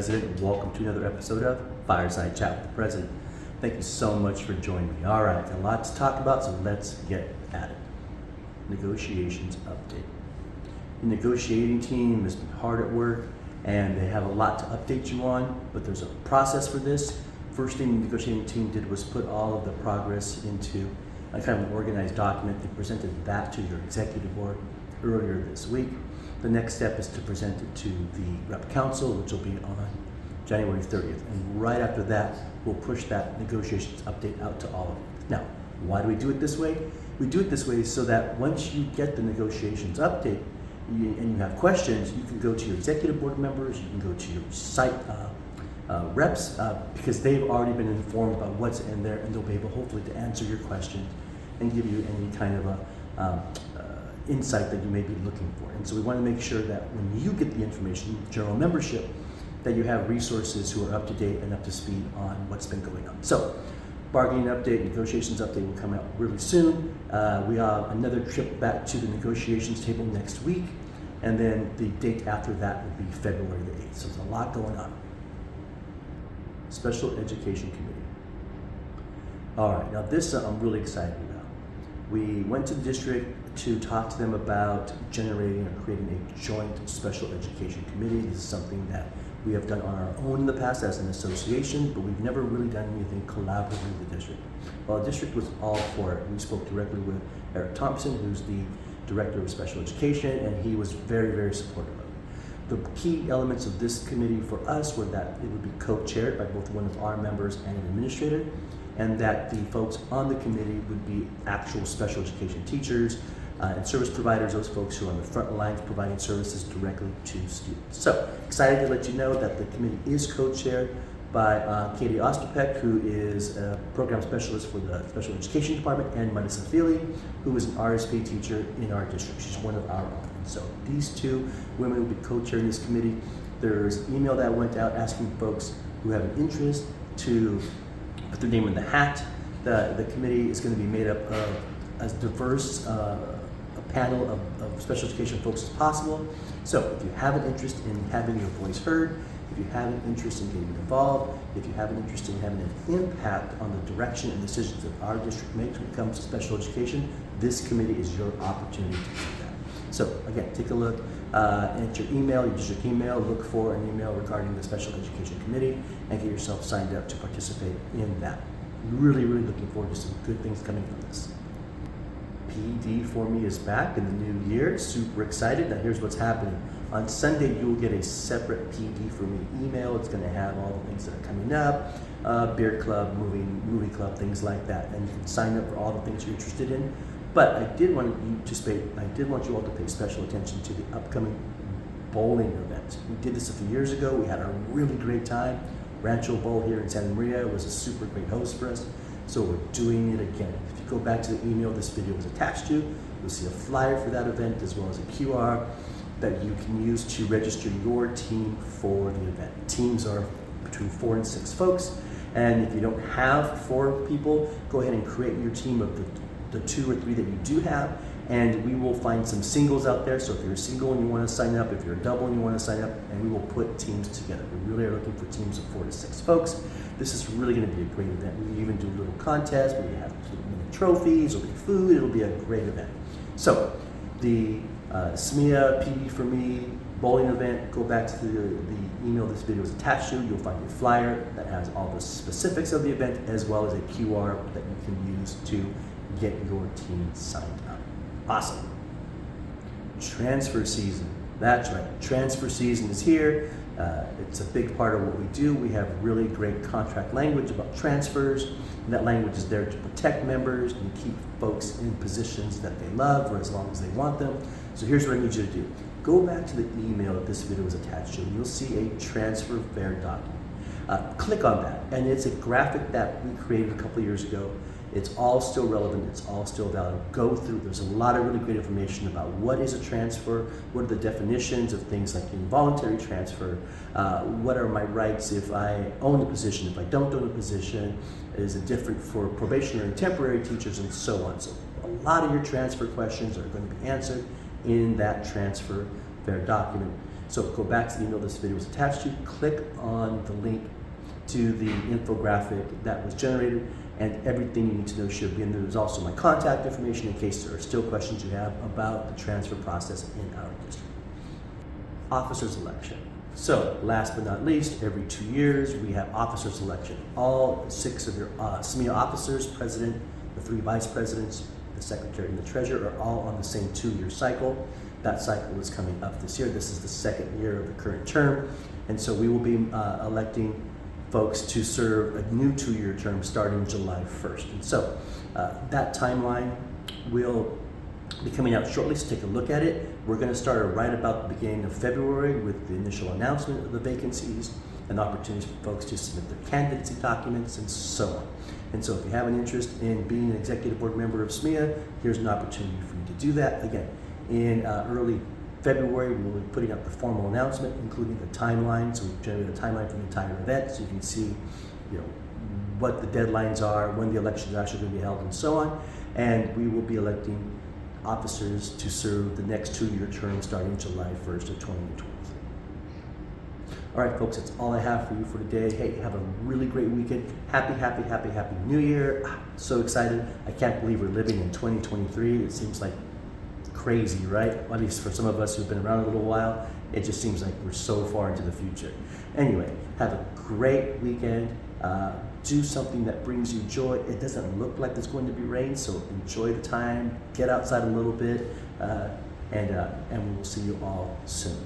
President, and welcome to another episode of Fireside Chat with the President. Thank you so much for joining me. All right, a lot to talk about, so let's get at it. Negotiations update. The negotiating team has been hard at work, and they have a lot to update you on, but there's a process for this. First thing the negotiating team did was put all of the progress into a kind of an organized document. They presented that to your executive board earlier this week. The next step is to present it to the Rep Council, which will be on January 30th. And right after that, we'll push that negotiations update out to all of you. Now, why do we do it this way? We do it this way so that once you get the negotiations update and you have questions, you can go to your executive board members, you can go to your site reps, because they've already been informed about what's in there, and they'll be able hopefully to answer your questions and give you any kind of a insight that you may be looking for. And so we want to make sure that when you get the information, general membership, that you have resources who are up to date and up to speed on what's been going on. So bargaining update, negotiations update will come out really soon. We have another trip back to the negotiations table next week, and then the date after that will be February the 8th. So there's a lot going on. Special Education Committee. All right, now this I'm really excited about. We went to the district to talk to them about generating or creating a joint special education committee. This is something that we have done on our own in the past as an association, but we've never really done anything collaboratively with the district. Well, the district was all for it. We spoke directly with Eric Thompson, who's the director of special education, and he was very, very supportive of it. The key elements of this committee for us were that it would be co-chaired by both one of our members and an administrator, and that the folks on the committee would be actual special education teachers and service providers, those folks who are on the front lines providing services directly to students. So excited to let you know that the committee is co-chaired by Katie Osterpeck, who is a program specialist for the special education department, and Melissa Feely, who is an RSP teacher in our district. She's one of our own. So these two women will be co-chairing this committee. There's an email that went out asking folks who have an interest to put their name in the hat. The committee is going to be made up of as diverse a panel of special education folks as possible. So if you have an interest in having your voice heard, if you have an interest in getting involved, if you have an interest in having an impact on the direction and decisions that our district makes when it comes to special education, this committee is your opportunity to do that. So again, take a look at your email, your district email, look for an email regarding the Special Education Committee, and get yourself signed up to participate in that. Really, really looking forward to some good things coming from this. PD for Me is back in the new year. Super excited. Now here's what's happening. On Sunday, you'll get a separate PD for Me email. It's going to have all the things that are coming up, beer club, movie club, things like that. And you can sign up for all the things you're interested in. But I did want you all to pay special attention to the upcoming bowling event. We did this a few years ago. We had a really great time. Rancho Bowl here in Santa Maria was a super great host for us. So we're doing it again. If you go back to the email this video was attached to, you'll see a flyer for that event as well as a QR that you can use to register your team for the event. Teams are between 4 and 6 folks, and if you don't have 4 people, go ahead and create your team of the 2 or 3 that you do have, and we will find some singles out there. So if you're a single and you want to sign up, if you're a double and you want to sign up, and we will put teams together. We really are looking for teams of 4 to 6 folks. This is really going to be a great event. We even do little contests where you have mini trophies, there'll be food, it'll be a great event. So the SMEA PD for Me bowling event, go back to the email this video is attached to. You'll find a flyer that has all the specifics of the event as well as a QR that you can use to get your team signed up. Awesome. Transfer season. That's right. Transfer season is here. It's a big part of what we do. We have really great contract language about transfers, and that language is there to protect members and keep folks in positions that they love for as long as they want them. So here's what I need you to do. Go back to the email that this video is attached to, and you'll see a transfer fair document. Click on that, and it's a graphic that we created a couple of years ago. It's all still relevant, it's all still valid. Go through, there's a lot of really great information about what is a transfer, what are the definitions of things like involuntary transfer, what are my rights if I own the position, if I don't own the position, is it different for probationary and temporary teachers, and so on. So a lot of your transfer questions are going to be answered in that transfer fair document. So go back to the email this video was attached to, click on the link to the infographic that was generated, and everything you need to know should be in there. There's also my contact information in case there are still questions you have about the transfer process in our district. Officers election. So last but not least, every 2 years we have officer selection. All 6 of your SMEA officers, president, the 3 vice presidents, the secretary and the treasurer are all on the same 2-year cycle. That cycle is coming up this year. This is the 2nd year of the current term. And so we will be electing folks to serve a new 2-year term starting July 1st. And so that timeline will be coming out shortly, so take a look at it. We're going to start right about the beginning of February with the initial announcement of the vacancies and opportunities for folks to submit their candidacy documents and so on. And so if you have an interest in being an executive board member of SMEA, here's an opportunity for you to do that. Again, in early February, we will be putting up the formal announcement, including the timeline. So we've generated a timeline for the entire event, so you can see, what the deadlines are, when the elections are actually going to be held, and so on. And we will be electing officers to serve the next 2-year term starting July 1st of 2023. All right, folks, that's all I have for you for today. Hey, have a really great weekend. Happy New Year. So excited. I can't believe we're living in 2023. It seems like crazy, right? At least for some of us who've been around a little while, it just seems like we're so far into the future. Anyway, have a great weekend. Do something that brings you joy. It doesn't look like there's going to be rain, so enjoy the time, get outside a little bit, and we will see you all soon.